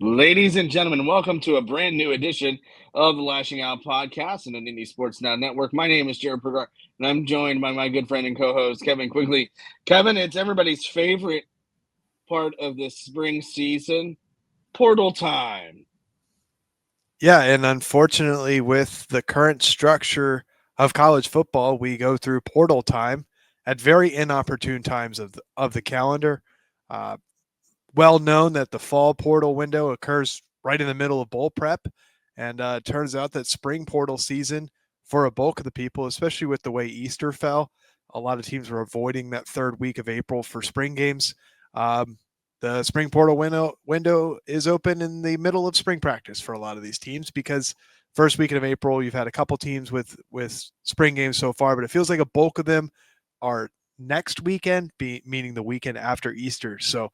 Ladies and gentlemen, welcome to a brand new edition of the Lashing Out Podcast and the Nittany Sports Now Network. My name is Jarrod Prugar, and I'm joined by my good friend and co-host, Kevin Quigley. Kevin, it's everybody's favorite part of the spring season, portal time. Yeah, and unfortunately, with the current structure of college football, we go through portal time at very inopportune times of the calendar. Uh, well known that the fall portal window occurs right in the middle of bowl prep, and it turns out that spring portal season for a bulk of the people, especially with the way Easter fell, a lot of teams were avoiding that third week of April for spring games. Um, the spring portal window is open in the middle of spring practice for a lot of these teams because first weekend of April you've had a couple teams with spring games so far, but it feels like a bulk of them are next weekend, meaning the weekend after Easter. So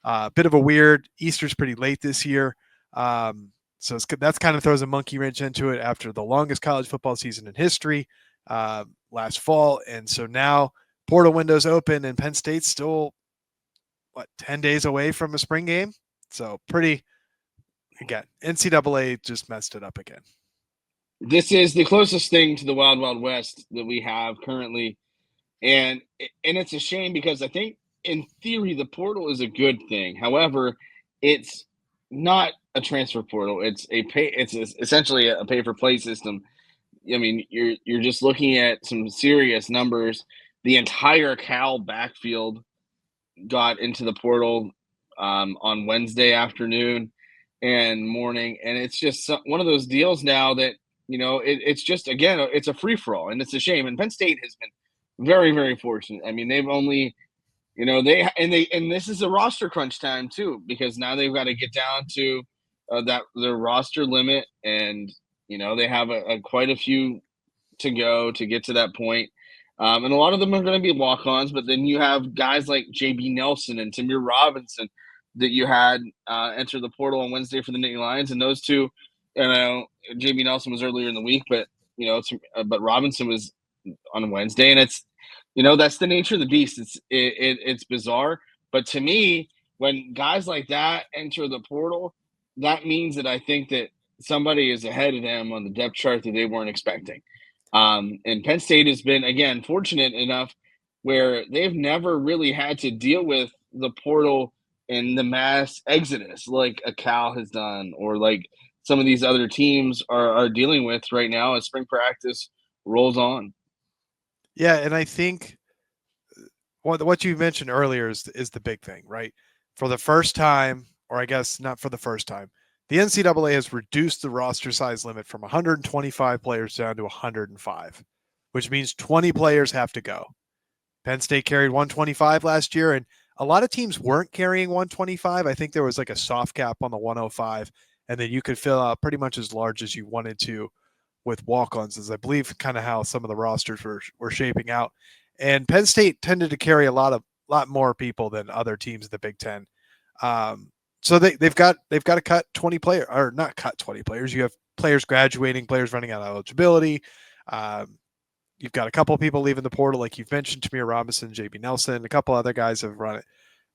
a bit of a weird Easter's pretty late this year. So that's kind of throws a monkey wrench into it after the longest college football season in history last fall, and so now portal windows open, and Penn State's still 10 days away from a spring game. So pretty again, NCAA just messed it up again. This is the closest thing to the Wild Wild West that we have currently, and it's a shame because I think in theory the portal is a good thing. However, it's not a transfer portal. It's a pay. Essentially a pay for play system. I mean, you're just looking at some serious numbers. The entire Cal backfield got into the portal on Wednesday afternoon and morning, and it's just one of those deals now that it's just again it's a free for all, and it's a shame. And Penn State has been very very fortunate. I mean, they've only and this is a roster crunch time too because now they've got to get down to that their roster limit, and they have a quite a few to go to get to that point. And a lot of them are going to be walk-ons, but then you have guys like JB Nelson and Tamir Robinson that you had enter the portal on Wednesday for the Nittany Lions, and those two, JB Nelson was earlier in the week, but but Robinson was on Wednesday, and it's that's the nature of the beast. It's bizarre, but to me, when guys like that enter the portal, that means that I think that somebody is ahead of them on the depth chart that they weren't expecting. And Penn State has been, again, fortunate enough where they've never really had to deal with the portal and the mass exodus like a Cal has done, or like some of these other teams are dealing with right now as spring practice rolls on. Yeah, and I think what you mentioned earlier is the big thing, right? For the first time, or I guess not for the first time, the NCAA has reduced the roster size limit from 125 players down to 105, which means 20 players have to go. Penn State carried 125 last year, and a lot of teams weren't carrying 125. I think there was like a soft cap on the 105, and then you could fill out pretty much as large as you wanted to with walk-ons, as I believe kind of how some of the rosters were shaping out. And Penn State tended to carry a lot more people than other teams in the Big Ten. So they've got to cut 20 players, or not cut 20 players. You have players graduating, players running out of eligibility. You've got a couple of people leaving the portal, like you've mentioned, Tamir Robinson, JB Nelson, a couple other guys have run it.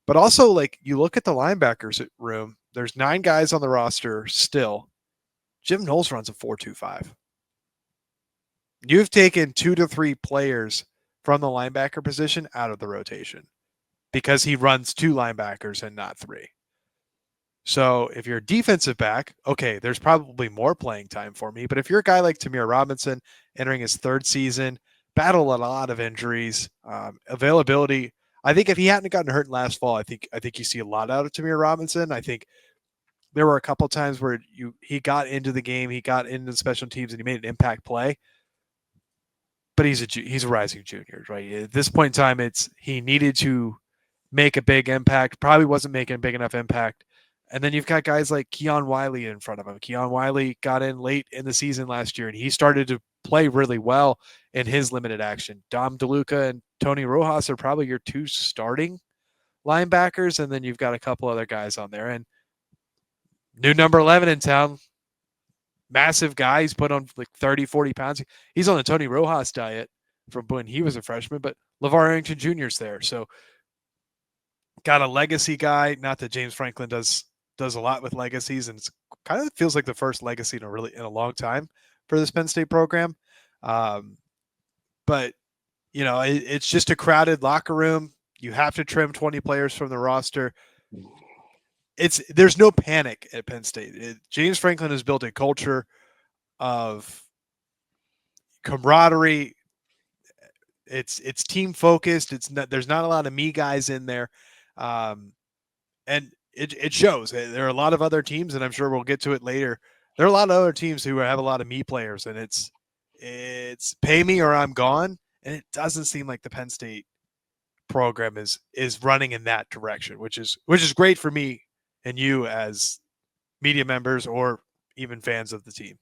But also, like, you look at the linebackers room, there's 9 guys on the roster still. Jim Knowles runs a 4.25. You've taken 2 to 3 players from the linebacker position out of the rotation because he runs 2 linebackers and not 3. So if you're a defensive back, okay, there's probably more playing time for me. But if you're a guy like Tamir Robinson entering his 3rd season, battled a lot of injuries, availability. I think if he hadn't gotten hurt last fall, I think you see a lot out of Tamir Robinson. I think there were a couple times where he got into the game, he got into the special teams, and he made an impact play. But he's a rising junior, right? At this point in time, he needed to make a big impact. Probably wasn't making a big enough impact. And then you've got guys like Keon Wiley in front of him. Keon Wiley got in late in the season last year, and he started to play really well in his limited action. Dom DeLuca and Tony Rojas are probably your 2 starting linebackers, and then you've got a couple other guys on there. And new number 11 in town, massive guy. He's put on like 30, 40 pounds. He's on the Tony Rojas diet from when he was a freshman, but LeVar Arrington Jr. is there. So got a legacy guy. Not that James Franklin does does a lot with legacies, and it's kind of feels like the first legacy in a long time for this Penn State program. But it's just a crowded locker room. You have to trim 20 players from the roster. There's no panic at Penn State. James Franklin has built a culture of camaraderie. It's team focused. There's not a lot of me guys in there, and it shows. There are a lot of other teams, and I'm sure we'll get to it later. There are a lot of other teams who have a lot of me players, and it's pay me or I'm gone. And it doesn't seem like the Penn State program is running in that direction, which is great for me and you as media members or even fans of the team.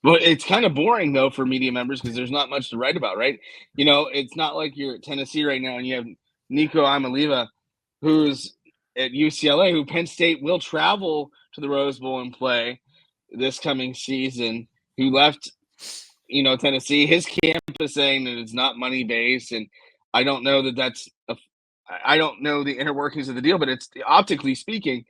Well, it's kind of boring, though, for media members because there's not much to write about, right? It's not like you're at Tennessee right now and you have Nico Iamaleava, who's at UCLA, who Penn State will travel to the Rose Bowl and play this coming season, who left, Tennessee. His camp is saying that it's not money-based, and I don't know I don't know the inner workings of the deal, but it's optically speaking,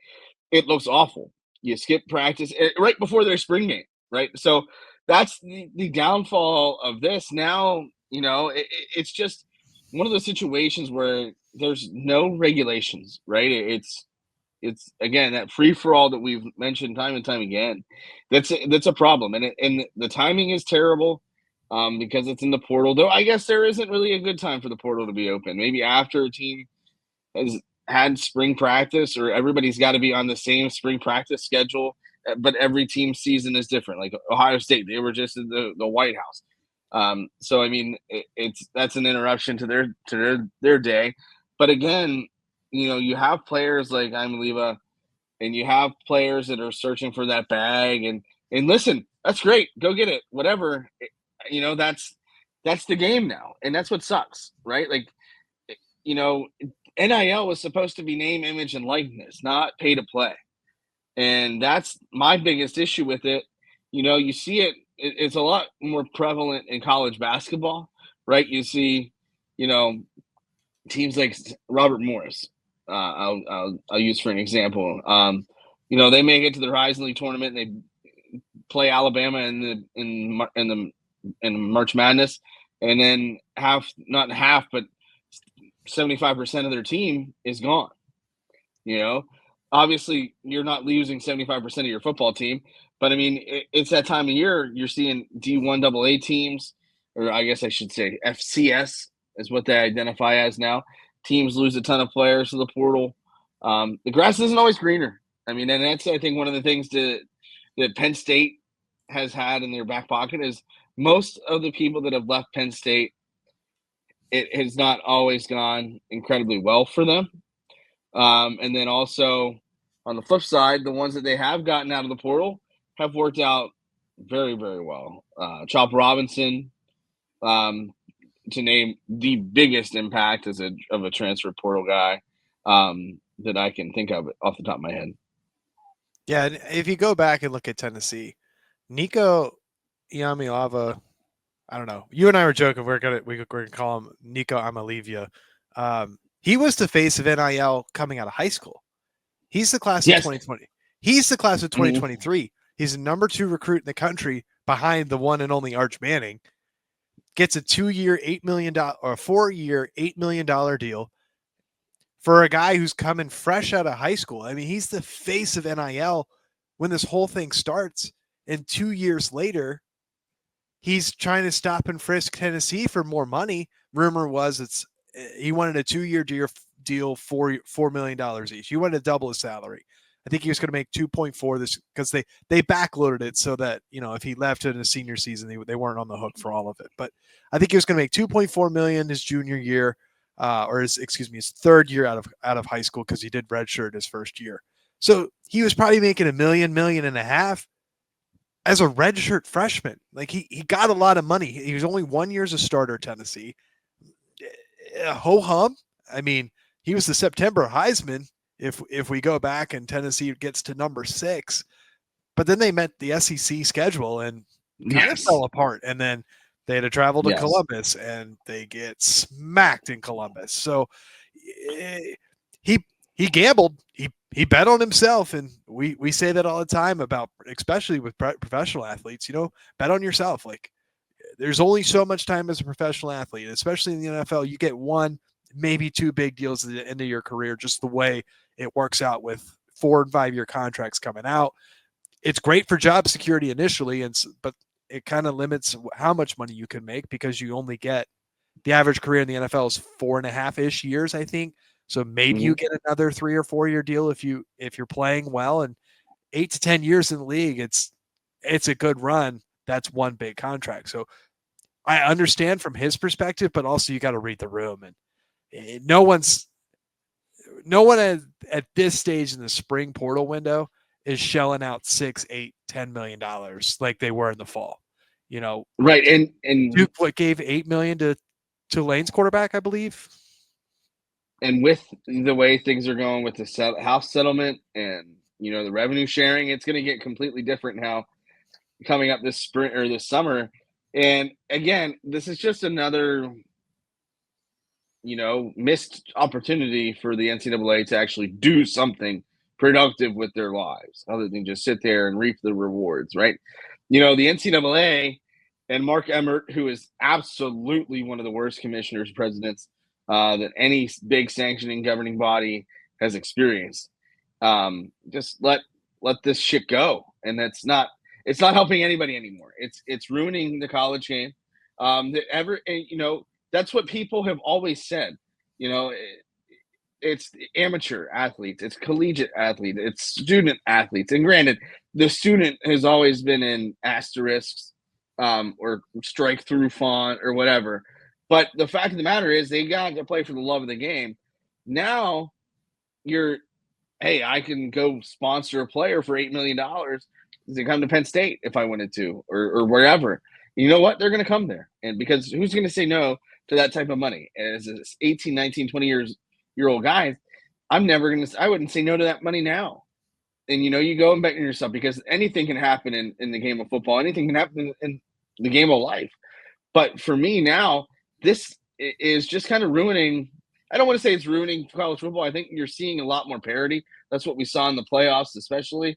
it looks awful. You skip practice right before their spring game. Right. So that's the downfall of this. Now, it's just one of those situations where there's no regulations. Right. It's again, that free for all that we've mentioned time and time again. That's a problem. And the timing is terrible because it's in the portal, though. I guess there isn't really a good time for the portal to be open. Maybe after a team has had spring practice, or everybody's got to be on the same spring practice schedule. But every team's season is different. Like Ohio State, they were just in the White House. So I mean, that's an interruption to their day. But again, you have players like Iamaleava, and you have players that are searching for that bag. And listen, that's great. Go get it. Whatever. That's the game now, and that's what sucks, right? Like, NIL was supposed to be name, image, and likeness, not pay to play. And that's my biggest issue with it. You see it's a lot more prevalent in college basketball, right? You see, teams like Robert Morris, I'll use for an example. They make it to the Horizon League tournament and they play Alabama in March Madness, and then not half, but 75% of their team is gone. Obviously, you're not losing 75% of your football team, but I mean, it's that time of year you're seeing D1 AA teams, or I guess I should say FCS is what they identify as now. Teams lose a ton of players to the portal. The grass isn't always greener. I mean, and that's, I think, one of the things that Penn State has had in their back pocket is most of the people that have left Penn State, it has not always gone incredibly well for them. And then also on the flip side, the ones that they have gotten out of the portal have worked out very, very well. Chop Robinson, to name the biggest impact of a transfer portal guy that I can think of off the top of my head. Yeah, and if you go back and look at Tennessee, Nico Iamaleava, I don't know. You and I were joking. We're gonna call him Nico Iamaleava. He was the face of NIL coming out of high school. He's the class of 2020. He's the class of 2023. Mm-hmm. He's the number 2 recruit in the country behind the one and only Arch Manning. Gets a 2-year, $8 million or a 4-year, $8 million deal for a guy who's coming fresh out of high school. I mean, he's the face of NIL when this whole thing starts. And 2 years later, he's trying to stop and frisk Tennessee for more money. Rumor was he wanted a 2-year deal, $4 million each. He wanted to double his salary. I think he was going to make 2.4 this because they backloaded it so that, if he left in his senior season, they weren't on the hook for all of it. But I think he was going to make 2.4 million his junior year, his third year out of high school, because he did redshirt his first year. So he was probably making $1 million and a half as a redshirt freshman. Like he got a lot of money. He was only 1 year as a starter at Tennessee. Ho hum. I mean, he was the September Heisman. If we go back and Tennessee gets to number 6, but then they met the SEC schedule and kind of fell apart. And then they had to travel to Columbus and they get smacked in Columbus. So he he gambled. He bet on himself, and we say that all the time about, especially with professional athletes. Bet on yourself. Like, there's only so much time as a professional athlete, especially in the NFL. You get one, maybe two big deals at the end of your career, just the way it works out with 4 and 5 year contracts coming out. It's great for job security initially, but it kind of limits how much money you can make because you only get the average career in the NFL is 4.5-ish years, I think. So maybe you get another 3 or 4 year deal if you're playing well, and 8 to 10 years in the league, it's a good run. That's one big contract. So I understand from his perspective, but also you got to read the room, and no one at this stage in the spring portal window is shelling out $6, $8, $10 million like they were in the fall. Right. And Duke gave $8 million to Tulane's quarterback, I believe. And with the way things are going with the house settlement and the revenue sharing, it's going to get completely different now coming up this spring or this summer. And again, this is just another missed opportunity for the NCAA to actually do something productive with their lives other than just sit there and reap the rewards, right? The NCAA and Mark Emmert, who is absolutely one of the worst commissioners, presidents that any big sanctioning governing body has experienced. Just let this shit go, and it's not helping anybody anymore. It's ruining the college game. That's what people have always said. It's amateur athletes, it's collegiate athletes, it's student athletes, and granted, the student has always been in asterisks or strike through font or whatever. But the fact of the matter is, they got to play for the love of the game. Now, I can go sponsor a player for $8 million to come to Penn State if I wanted to, or wherever. You know what? They're going to come there, and because who's going to say no to that type of money? As 18, 19, 20-year-old guys, I wouldn't say no to that money now. And you go and bet on yourself, because anything can happen in the game of football. Anything can happen in the game of life. But for me now, this is just kind of ruining. I don't want to say it's ruining college football. I think you're seeing a lot more parity. That's what we saw in the playoffs, especially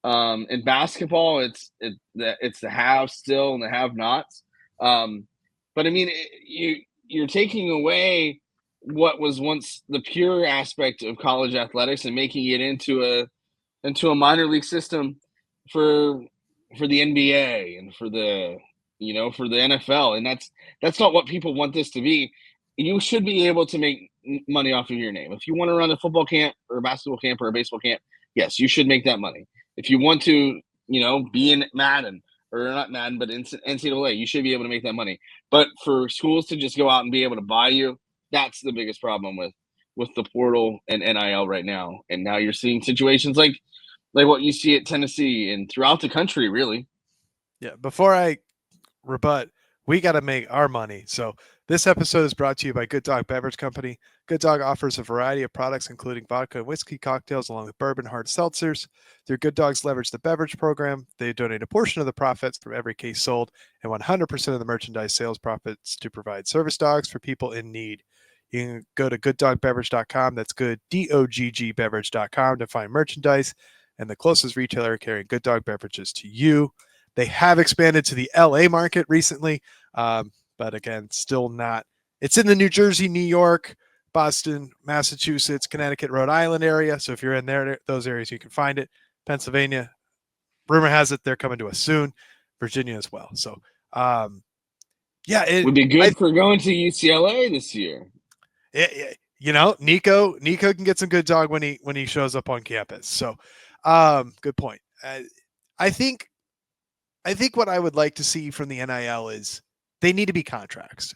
in basketball. It's the haves still and the have-nots. But I mean, you're taking away what was once the pure aspect of college athletics and making it into a minor league system for the NBA and for the NFL, and that's not what people want this to be. You should be able to make money off of your name. If you want to run a football camp or a basketball camp or a baseball camp, yes, you should make that money. If you want to, be in Madden, or not Madden, but in NCAA, you should be able to make that money. But for schools to just go out and be able to buy you, that's the biggest problem with the portal and NIL right now. And now you're seeing situations like what you see at Tennessee and throughout the country, really. Yeah. Before I rebut, we got to make our money. So this episode is brought to you by Good Dog Beverage Company. Good Dog offers a variety of products, including vodka and whiskey cocktails, along with bourbon hard seltzers. Their Good Dogs leverage the beverage program. They donate a portion of the profits from every case sold and 100% of the merchandise sales profits to provide service dogs for people in need. You can go to gooddogbeverage.com. That's good, DOGG beverage.com to find merchandise and the closest retailer carrying Good Dog beverages to you. They have expanded to the LA market recently, but again, still not. It's in the New Jersey, New York, Boston, Massachusetts, Connecticut, Rhode Island area. So if you're in those areas, you can find it. Pennsylvania, rumor has it they're coming to us soon. Virginia as well. So, it would be good for going to UCLA this year. Nico can get some Good Dog when he shows up on campus. So, good point. I think what I would like to see from the NIL is they need to be contracts.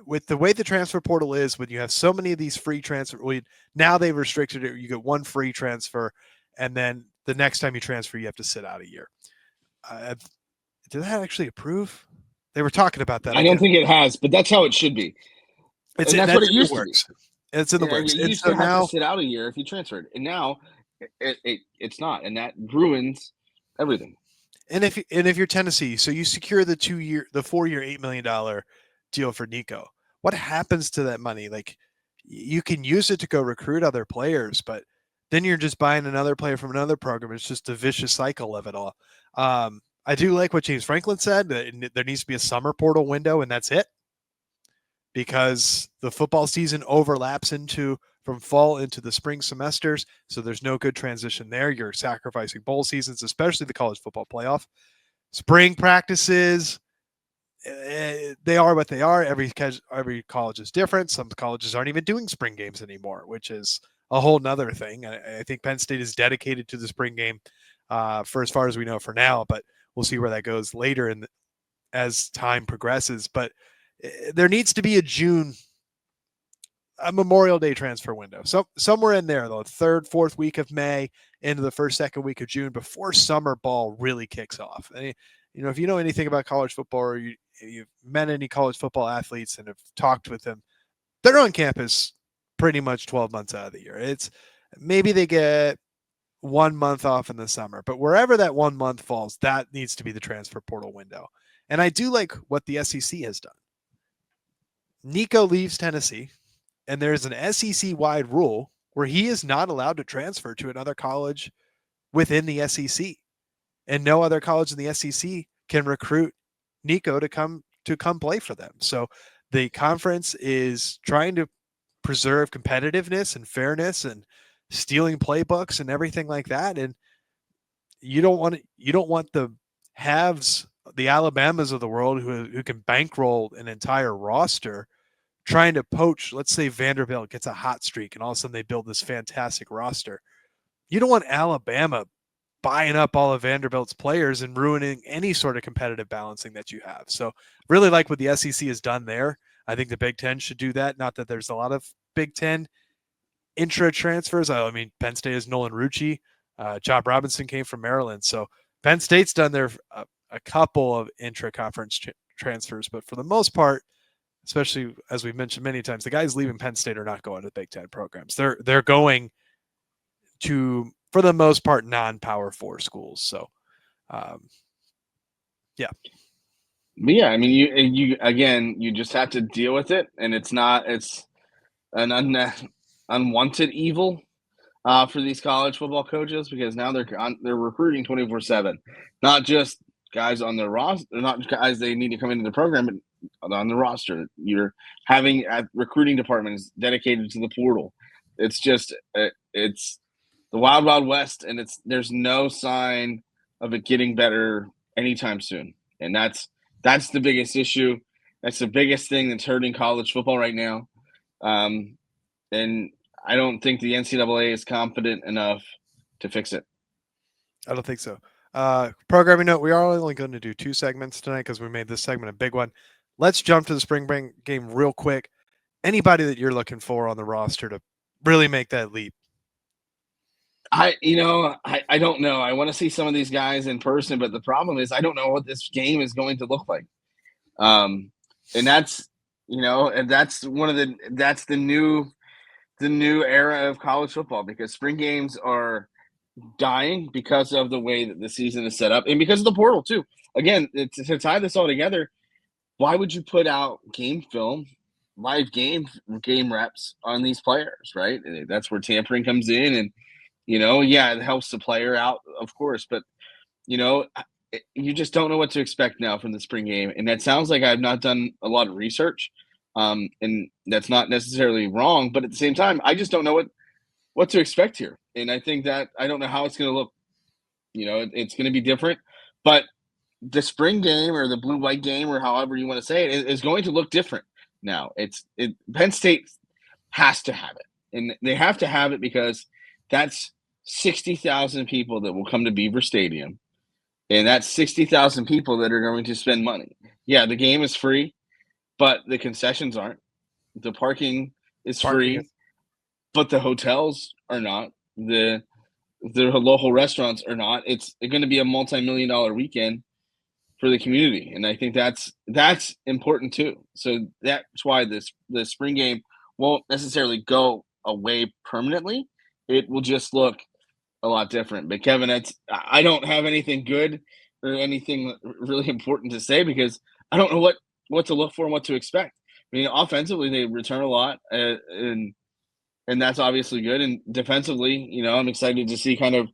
With the way the transfer portal is, when you have so many of these free transfer, now they've restricted it. You get one free transfer, and then the next time you transfer, you have to sit out a year. Did that actually approve? They were talking about that. I don't think it has, but that's how it should be. That's what it used to be. It's in the works. You used to have to sit out a year if you transferred, and now it's not, and that ruins everything. And if you're Tennessee, so you secure the 4-year, $8 million deal for Nico, what happens to that money? Like, you can use it to go recruit other players, but then you're just buying another player from another program. It's just a vicious cycle of it all. I do like what James Franklin said, that there needs to be a summer portal window, and that's it, because the football season overlaps from fall into the spring semesters. So there's no good transition there. You're sacrificing bowl seasons, especially the college football playoff. Spring practices, they are what they are. Every college is different. Some colleges aren't even doing spring games anymore, which is a whole nother thing. I think Penn State is dedicated to the spring game for as far as we know for now, but we'll see where that goes later as time progresses. But there needs to be a Memorial Day transfer window. So somewhere in there, the third, fourth week of May into the first, second week of June, before summer ball really kicks off. And, if you know anything about college football, or you've met any college football athletes and have talked with them, they're on campus pretty much 12 months out of the year. It's maybe they get 1 month off in the summer, but wherever that 1 month falls, that needs to be the transfer portal window. And I do like what the SEC has done. Nico leaves Tennessee, and there's an SEC-wide rule where he is not allowed to transfer to another college within the SEC. And no other college in the SEC can recruit Nico to come play for them. So the conference is trying to preserve competitiveness and fairness and stealing playbooks and everything like that. And you don't want the haves, the Alabamas of the world who can bankroll an entire roster trying to poach. Let's say Vanderbilt gets a hot streak and all of a sudden they build this fantastic roster. You don't want Alabama buying up all of Vanderbilt's players and ruining any sort of competitive balancing that you have. So really like what the SEC has done there. I think the Big Ten should do that. Not that there's a lot of Big Ten intra transfers. I mean, Penn State has Nolan Rucci. Job Robinson came from Maryland. So Penn State's done a couple of intra-conference transfers, but for the most part, especially as we've mentioned many times, the guys leaving Penn State are not going to the Big Ten programs. They're going to, for the most part, non-Power 4 schools. So, yeah. Yeah, I mean, you just have to deal with it, and it's an unwanted evil for these college football coaches, because now they're recruiting 24/7, not just guys on their roster, not guys they need to come into the program, but on the roster. You're having a recruiting departments dedicated to the portal. It's just it's the wild, wild west, and there's no sign of it getting better anytime soon. And that's the biggest issue. That's the biggest thing that's hurting college football right now. And I don't think the NCAA is competent enough to fix it. I don't think so. Programming note, we are only going to do 2 segments tonight because we made this segment a big one. Let's jump to the spring game real quick. Anybody that you're looking for on the roster to really make that leap? I don't know. I want to see some of these guys in person, but the problem is I don't know what this game is going to look like. And that's the new era of college football, because spring games are dying because of the way that the season is set up and because of the portal too. Again, to tie this all together, why would you put out game film, live game reps on these players, right? That's where tampering comes in. And it helps the player out, of course, but you just don't know what to expect now from the spring game. And that sounds like I've not done a lot of research, and that's not necessarily wrong, but at the same time, I just don't know what to expect here. And I think that I don't know how it's going to look. It's going to be different, but the spring game or the blue-white game, or however you want to say it, is going to look different now. Penn State has to have it, and they have to have it because that's 60,000 people that will come to Beaver Stadium, and that's 60,000 people that are going to spend money. Yeah, the game is free, but the concessions aren't. The parking is free, but the hotels are not. The local restaurants are not. It's going to be a multi-million-dollar weekend for the community, and I think that's important too. So that's why the spring game won't necessarily go away permanently. It will just look a lot different. But Kevin, I don't have anything good or anything really important to say, because I don't know what to look for and what to expect. I mean, offensively, they return a lot, and and that's obviously good. And defensively, I'm excited to see kind of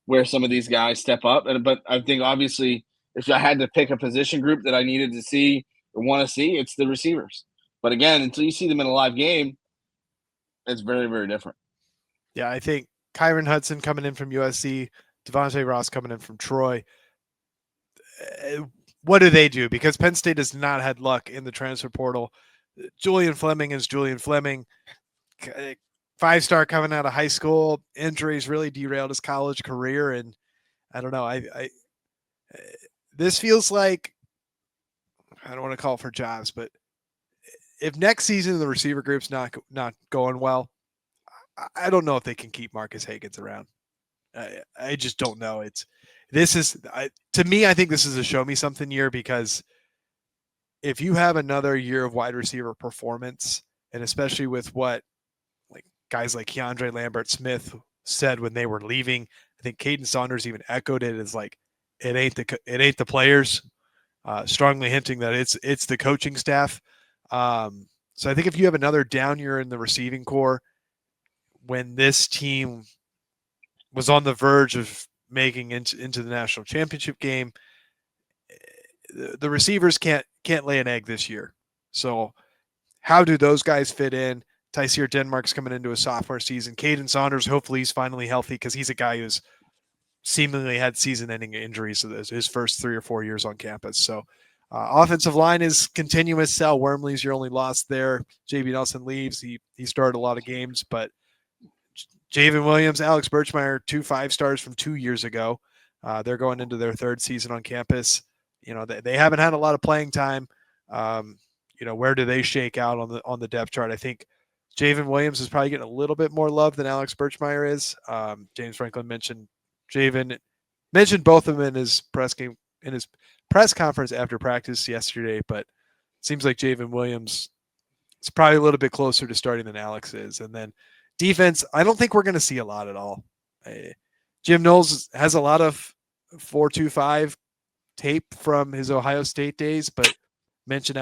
where some of these guys step up. But I think obviously, if I had to pick a position group that I needed to see or want to see, it's the receivers. But again, until you see them in a live game, it's very, very different. Yeah, I think Kyron Hudson coming in from USC, Devontae Ross coming in from Troy. What do they do? Because Penn State has not had luck in the transfer portal. Julian Fleming is Julian Fleming. 5-star coming out of high school. Injuries really derailed his college career. And I don't know. This feels like, I don't want to call it for jobs, but if next season the receiver group's not going well, I don't know if they can keep Marcus Hagans around. I just don't know. To me, I think this is a show me something year, because if you have another year of wide receiver performance, and especially with what like guys like Keandre Lambert-Smith said when they were leaving, I think Caden Saunders even echoed it as like, it ain't the players, strongly hinting that it's the coaching staff. So I think if you have another down year in the receiving core, when this team was on the verge of making into the national championship game, the receivers can't lay an egg this year. So how do those guys fit in? Tyseer Denmark's coming into a sophomore season. Caden Saunders, hopefully he's finally healthy, because he's a guy who's seemingly had season-ending injuries his first 3 or 4 years on campus. So offensive line is continuous. Sal Wormley's your only loss there. JB Nelson leaves. He started a lot of games, but Javen Williams, Alex Birchmeyer, 2 5-stars from 2 years ago. They're going into their 3rd season on campus. They haven't had a lot of playing time. Where do they shake out on the depth chart? I think Javen Williams is probably getting a little bit more love than Alex Birchmeyer is. James Franklin mentioned both of them in his press conference after practice yesterday, but it seems like Javen Williams is probably a little bit closer to starting than Alex is. And then defense, I don't think we're going to see a lot at all. Jim Knowles has a lot of 4.25 tape from his Ohio State days, but he mentioned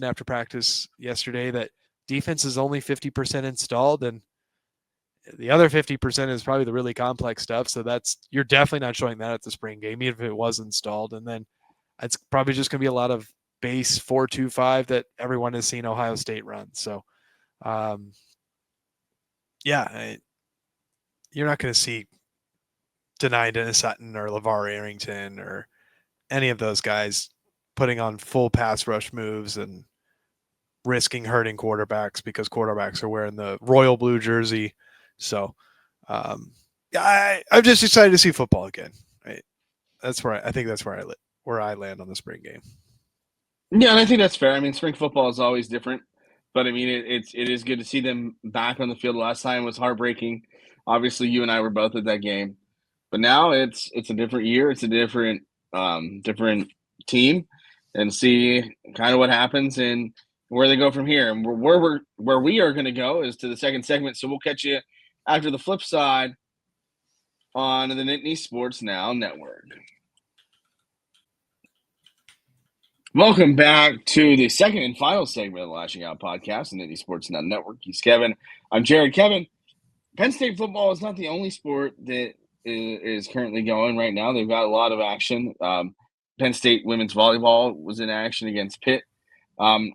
after practice yesterday that defense is only 50% installed, and the other 50% is probably the really complex stuff. So you're definitely not showing that at the spring game, even if it was installed. And then it's probably just going to be a lot of base 4.25 that everyone has seen Ohio State run. So, you're not going to see Denai Dennis Sutton or LeVar Arrington or any of those guys putting on full pass rush moves and risking hurting quarterbacks because quarterbacks are wearing the royal blue jersey. So, I'm just excited to see football again. Right? That's where I think that's where I land on the spring game. Yeah, and I think that's fair. I mean, spring football is always different, but I mean, it is good to see them back on the field. Last time was heartbreaking. Obviously, you and I were both at that game, but now it's a different year. It's a different team, and see kind of what happens and where they go from here. And where we are going to go is to the second segment. So we'll catch you after the flip side on the Nittany Sports Now Network. Welcome back to the second and final segment of the Lasching Out Podcast on Nittany Sports Now Network. He's Kevin. I'm Jarrod. Kevin, Penn State football is not the only sport that is currently going right now. They've got a lot of action. Penn State women's volleyball was in action against Pitt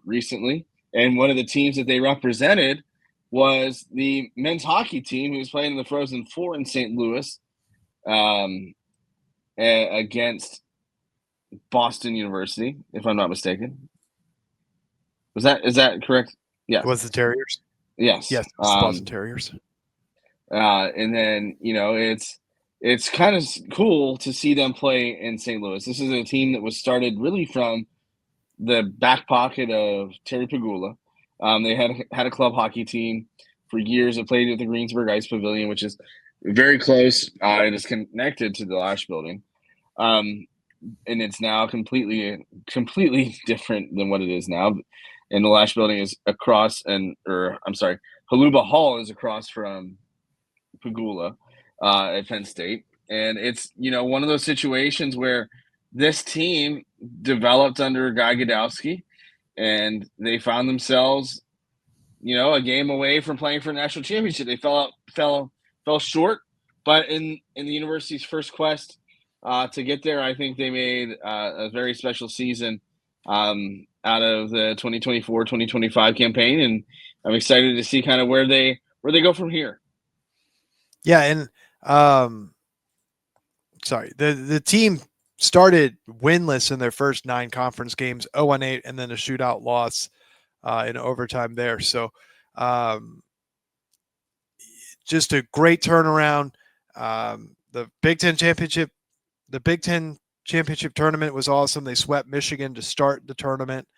recently. And one of the teams that they represented was the men's hockey team who was playing in the Frozen Four in St. Louis against Boston University, if I'm not mistaken. Is that correct? Yeah. It was the Terriers? Yes. Yes, it's the Boston Terriers. And then, it's kind of cool to see them play in St. Louis. This is a team that was started really from the back pocket of Terry Pagula. They had a club hockey team for years. It played at the Greensburg Ice Pavilion, which is very close. It is connected to the Lasch building. And it's now completely different than what it is now. And the Lasch building is across, Haluba Hall is across from Pagula at Penn State. And it's, one of those situations where this team developed under Guy Gadowski, and they found themselves a game away from playing for a national championship. They fell short, but in the university's first quest to get there, I think they made a very special season out of the 2024-2025 campaign, and I'm excited to see kind of where they go from here. Yeah, and the team started winless in their first 9 conference games, 0-8, and then a shootout loss in overtime there. So just a great turnaround. The Big Ten championship tournament was awesome. They swept Michigan to start the tournament.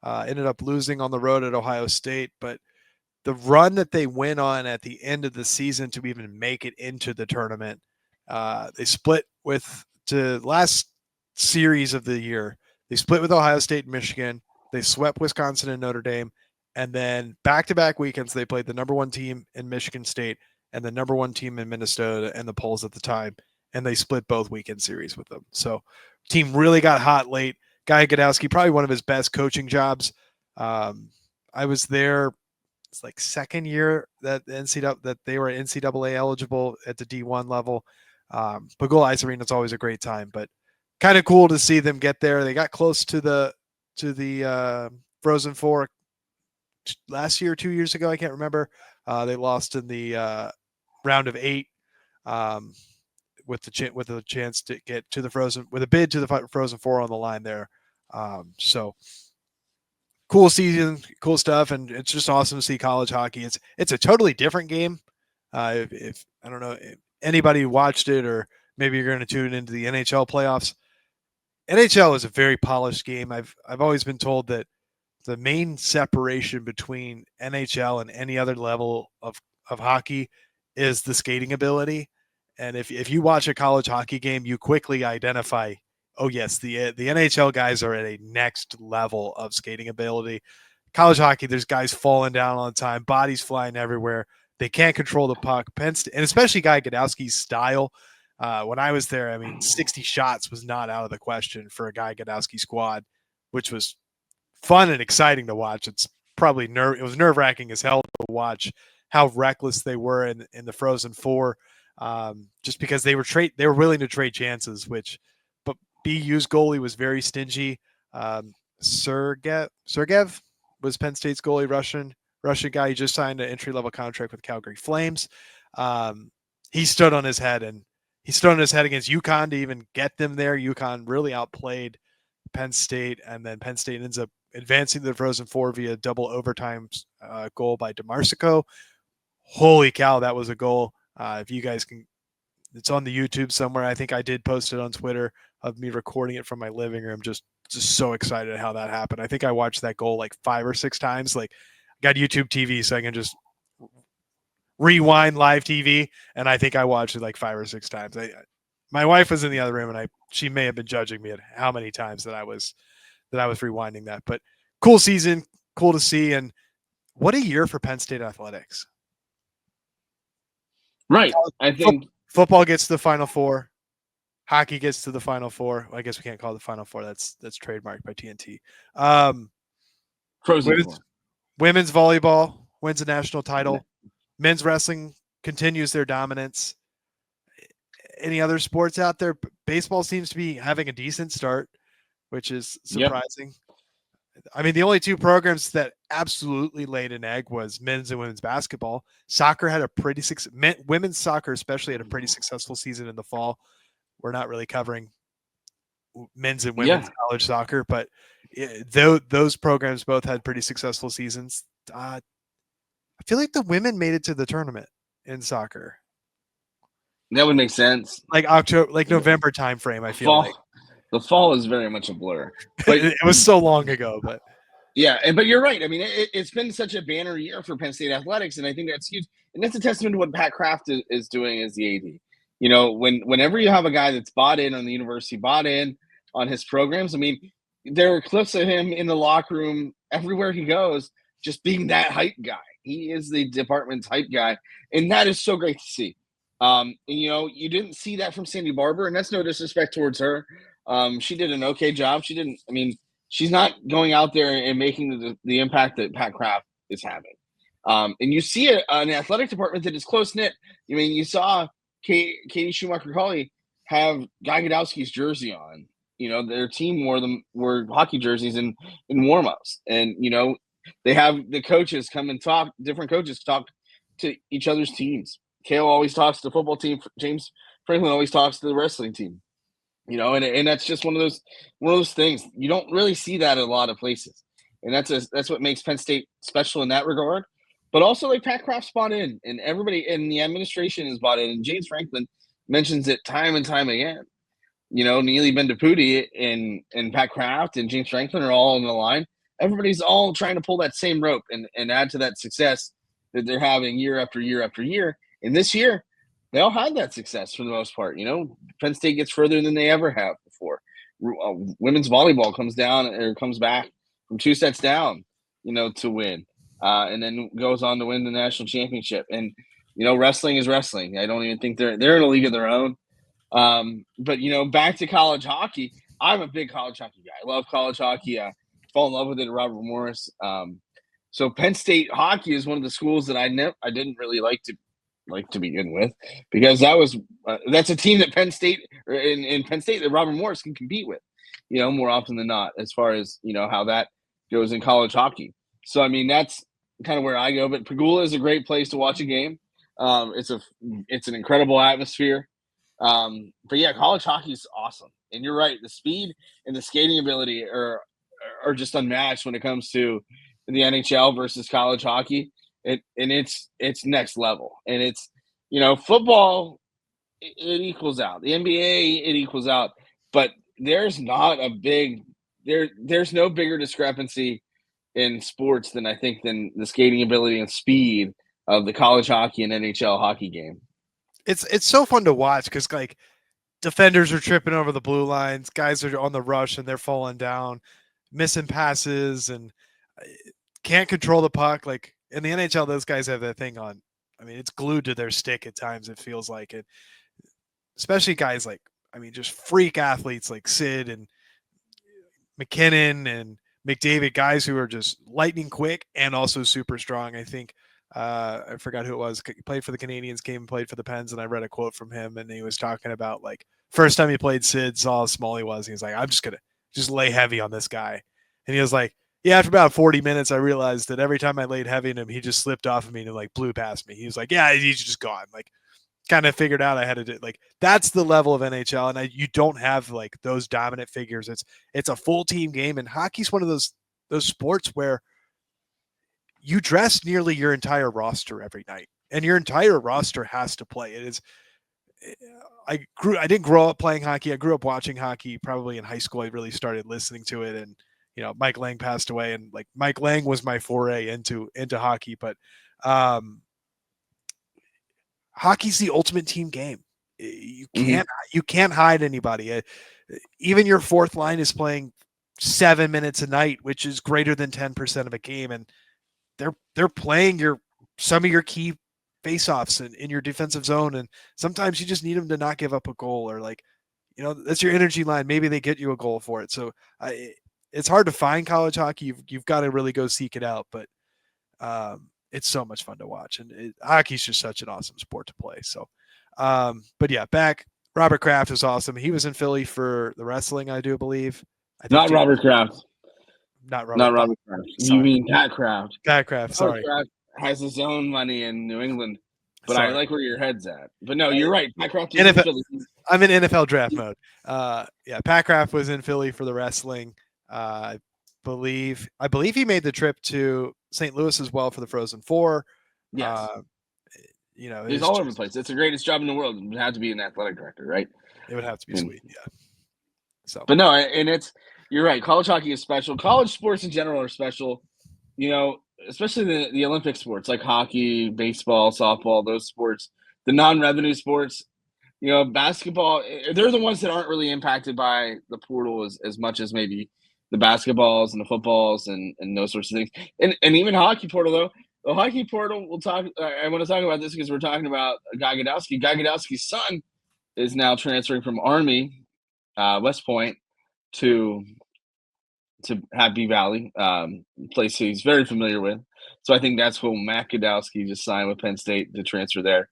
Ended up losing on the road at Ohio State, but the run that they went on at the end of the season to even make it into the tournament, they split with the last series of the year. They split with Ohio State and Michigan. They swept Wisconsin and Notre Dame. And then back-to-back weekends, they played the number 1 team in Michigan State and the number 1 team in Minnesota and the polls at the time. And they split both weekend series with them. So team really got hot late. Guy Godowski, probably one of his best coaching jobs. I was there. It's like second year that they were NCAA eligible at the D1 level. Pagula Ice Arena is always a great time, but kind of cool to see them get there. They got close to the Frozen Four last year, 2 years ago. I can't remember. They lost in the round of 8 with a chance to get to the bid to the Frozen Four on the line there. So cool season, cool stuff, and it's just awesome to see college hockey. It's a totally different game. If I don't know if anybody watched it, or maybe you're going to tune into the NHL playoffs. NHL is a very polished game. I've always been told that the main separation between NHL and any other level of hockey is the skating ability. And if you watch a college hockey game, you quickly identify, oh yes, the NHL guys are at a next level of skating ability. College hockey, there's guys falling down all the time, bodies flying everywhere. They can't control the puck. And especially Guy Godowski's style. When I was there, 60 shots was not out of the question for a Guy Godowski squad, which was fun and exciting to watch. It's probably it was nerve-wracking as hell to watch how reckless they were in the Frozen Four, just because they were willing to trade chances. But BU's goalie was very stingy. Sergev was Penn State's goalie, Russian guy. He just signed an entry-level contract with Calgary Flames. He stood on his head against UConn to even get them there. UConn really outplayed Penn State, and then Penn State ends up advancing to the Frozen Four via double overtime goal by DeMarsico. Holy cow, that was a goal. If you guys can, it's on the YouTube somewhere. I think I did post it on Twitter of me recording it from my living room. Just so excited how that happened. I think I watched that goal like 5 or 6 times. Like, I got YouTube TV, so I can just rewind live TV, and I think I watched it like 5 or 6 times. My wife was in the other room, and she may have been judging me at how many times that I was rewinding that. But cool season, cool to see, and what a year for Penn State athletics. Right. I think football gets to the Final Four. Hockey gets to the Final Four. Well, I guess we can't call it the Final Four. That's trademarked by TNT. Women's volleyball wins a national title. Men's wrestling continues their dominance. Any other sports out there? Baseball seems to be having a decent start, which is surprising. Yep. The only 2 programs that absolutely laid an egg was men's and women's basketball. Soccer had a pretty women's soccer especially had a pretty successful season in the fall. We're not really covering men's and women's college soccer, but those programs both had pretty successful seasons. I feel like the women made it to the tournament in soccer. That would make sense. Like October, like November timeframe. I feel like the fall is very much a blur. But it was so long ago. But but you're right. It's been such a banner year for Penn State athletics, and I think that's huge. And that's a testament to what Pat Kraft is doing as the AD. Whenever you have a guy that's bought in on the university, bought in on his programs, there are clips of him in the locker room everywhere he goes, just being that hype guy. He is the department's hype guy, and that is so great to see. You didn't see that from Sandy Barber, and that's no disrespect towards her. She did an okay job. She's not going out there and making the impact that Pat Kraft is having. And you see an athletic department that is close-knit. I mean, you saw Katie Schumacher-Colley have Guy Gadowski's jersey on. You know, their team wore hockey jerseys in warm-ups. And, you know, they have the coaches come and talk, different coaches talk to each other's teams. Kale always talks to the football team. James Franklin always talks to the wrestling team. You know, and that's just one of those things. You don't really see that in a lot of places. And that's what makes Penn State special in that regard. But also, like, Pat Kraft's bought in, and everybody in the administration is bought in. And James Franklin mentions it time and time again. You know, Neely Bendapudi and Pat Kraft and James Franklin are all on the line. Everybody's all trying to pull that same rope and add to that success that they're having year after year after year. And this year, they all had that success for the most part. You know, Penn State gets further than they ever have before. Women's volleyball comes back from 2 sets down, you know, to win, and then goes on to win the national championship. And, you know, wrestling is wrestling. I don't even think they're in a league of their own. But, you know, back to college hockey. I'm a big college hockey guy. I love college hockey. I fall in love with it at Robert Morris. So Penn State hockey is one of the schools that I didn't really like to begin with, because that's a team that Penn State in Penn State that Robert Morris can compete with, you know, more often than not, as far as, you know, how that goes in college hockey. So, I mean, that's kind of where I go. But Pagula is a great place to watch a game. It's an incredible atmosphere. But yeah, college hockey is awesome. And you're right, the speed and the skating ability are just unmatched when it comes to the NHL versus college hockey. It's next level. And it's, you know, football, it equals out. The NBA, it equals out. But there's not there's no bigger discrepancy in sports than the skating ability and speed of the college hockey and NHL hockey game. It's so fun to watch because, like, defenders are tripping over the blue lines, guys are on the rush and they're falling down, missing passes, and can't control the puck. Like, in the NHL, those guys have that thing on. I mean, it's glued to their stick at times, it feels like it. Especially guys like, I mean, just freak athletes like Sid and McKinnon and McDavid, guys who are just lightning quick and also super strong. I think I forgot who it was. He played for the Canadians, came and played for the Pens, and I read a quote from him, and he was talking about, like, first time he played Sid, saw how small he was. He was like, I'm just gonna lay heavy on this guy. And he was like, yeah, after about 40 minutes, I realized that every time I laid heavy on him, he just slipped off of me and, like, blew past me. He was like, yeah, he's just gone. Like, kind of figured out I had to do, like, that's the level of NHL. And you don't have, like, those dominant figures. It's a full team game, and hockey's one of those sports where you dress nearly your entire roster every night, and your entire roster has to play. It is. I didn't grow up playing hockey. I grew up watching hockey. Probably in high school, I really started listening to it. And, you know, Mike Lang passed away, and, like, Mike Lang was my foray into hockey. But hockey's the ultimate team game. You can't hide anybody. Even your fourth line is playing 7 minutes a night, which is greater than 10% of a game, and they're playing some of your key faceoffs in your defensive zone, and sometimes you just need them to not give up a goal, or, like, you know, that's your energy line. Maybe they get you a goal for it. So it's hard to find college hockey. You've got to really go seek it out, but it's so much fun to watch, and hockey's just such an awesome sport to play. So, but yeah, Robert Kraft is awesome. He was in Philly for the wrestling, I do believe. Not Robert Kraft. Not Robert Kraft. You mean Pat Kraft. Pat Kraft, sorry. Kraft has his own money in New England, but I like where your head's at. But no, you're right. Pat Kraft is in Philly. I'm in NFL draft mode. Yeah, Pat Kraft was in Philly for the wrestling. I believe he made the trip to St. Louis as well for the Frozen Four. Yes. You know, he's all over the place. It's the greatest job in the world. It would have to be an athletic director, right? It would have to be sweet, yeah. So, but no, and you're right. College hockey is special. College sports in general are special. You know, especially the Olympic sports like hockey, baseball, softball, those sports, the non-revenue sports. You know, basketball, they're the ones that aren't really impacted by the portal as much as maybe the basketballs and the footballs and those sorts of things. And even hockey portal, though. The hockey portal, I want to talk about this because we're talking about Guy Gadowski. Guy Gadowski's son is now transferring from Army, West Point, to Happy Valley, place he's very familiar with. So I think that's when Matt Godowski just signed with Penn State to transfer there.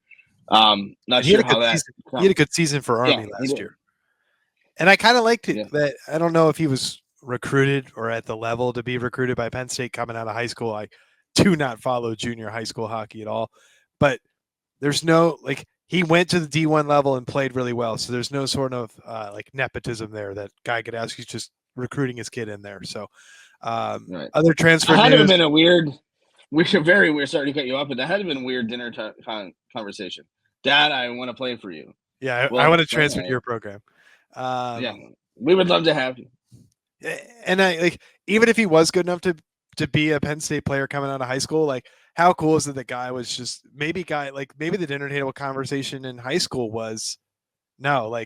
Not he had sure a how good that. season. He had a good season for Army last year. And I kind of liked it that I don't know if he was recruited or at the level to be recruited by Penn State coming out of high school. I do not follow junior high school hockey at all, but there's no he went to the D1 level and played really well. So there's no sort of nepotism there that Guy Godowski's just recruiting his kid in there. So other transfer had news. to have been a very weird. Sorry to cut you off, but that had to have been a weird dinner conversation. Dad, I want to play for you. Yeah, I want to transfer to your program. Yeah, we would love to have you. And I even if he was good enough to be a Penn State player coming out of high school, how cool is it that guy was just maybe the dinner table conversation in high school was no,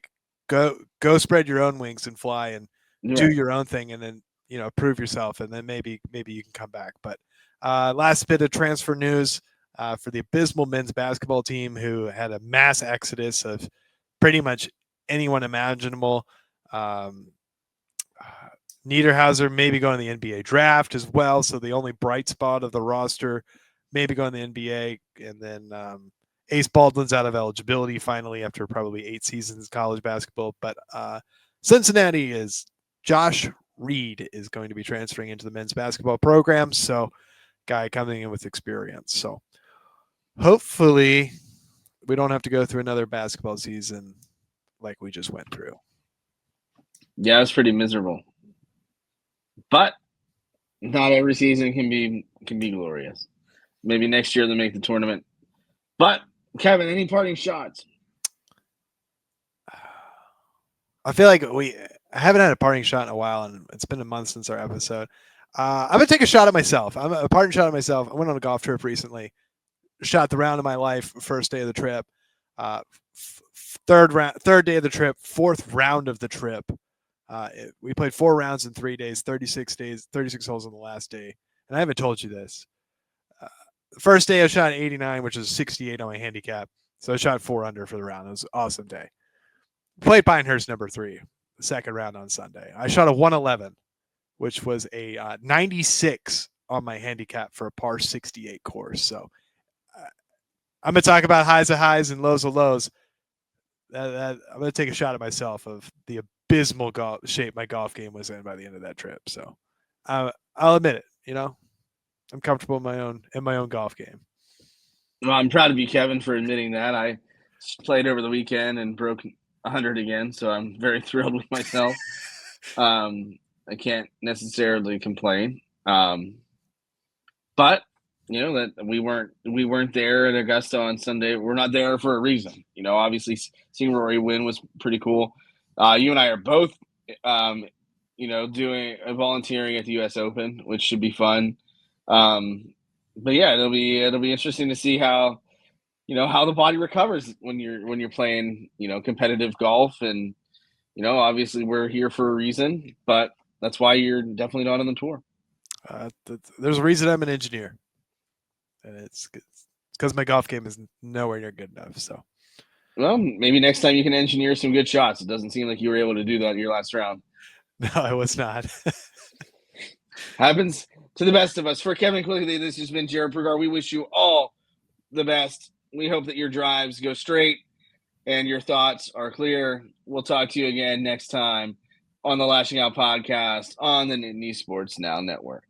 go spread your own wings and fly and do your own thing and then prove yourself and then maybe you can come back. But last bit of transfer news for the abysmal men's basketball team who had a mass exodus of pretty much anyone imaginable. Niederhauser maybe going to the NBA draft as well. So the only bright spot of the roster, maybe going to the NBA. And then Ace Baldwin's out of eligibility finally after probably 8 seasons of college basketball. But Cincinnati is Josh Reed is going to be transferring into the men's basketball program. So guy coming in with experience. So hopefully we don't have to go through another basketball season like we just went through. Yeah, it's pretty miserable. But not every season can be glorious. Maybe next year they'll make the tournament. But Kevin, any parting shots? I feel like I haven't had a parting shot in a while, and it's been a month since our episode. I'm gonna take a shot at myself. I'm a parting shot at myself. I went on a golf trip recently. Shot the round of my life. First day of the trip. Third day of the trip. Fourth round of the trip. We played 4 rounds in 3 days, 36 holes on the last day. And I haven't told you this. The first day I shot 89, which is 68 on my handicap. So I shot 4 under for the round. It was an awesome day. Played Pinehurst number 3, the second round on Sunday. I shot a 111, which was a 96 on my handicap for a par 68 course. So I'm going to talk about highs of highs and lows of lows. I'm going to take a shot at myself of the abysmal shape my golf game was in by the end of that trip. So I'll admit it, I'm comfortable in my own golf game. Well, I'm proud of you, Kevin, for admitting that. I played over the weekend and broke 100 again, so I'm very thrilled with myself. I can't necessarily complain. But that we weren't there at Augusta on Sunday. We're not there for a reason. Obviously seeing Rory win was pretty cool. You and I are both, doing volunteering at the U.S. Open, which should be fun. But yeah, it'll be interesting to see how the body recovers when you're playing, competitive golf. And, obviously we're here for a reason, but that's why you're definitely not on the tour. There's a reason I'm an engineer. And it's because my golf game is nowhere near good enough. So, well, maybe next time you can engineer some good shots. It doesn't seem like you were able to do that in your last round. No, I was not. Happens to the best of us. For Kevin Quigley, this has been Jarrod Prugar. We wish you all the best. We hope that your drives go straight and your thoughts are clear. We'll talk to you again next time on the Lasching Out Podcast on the Nittany Sports Now Network.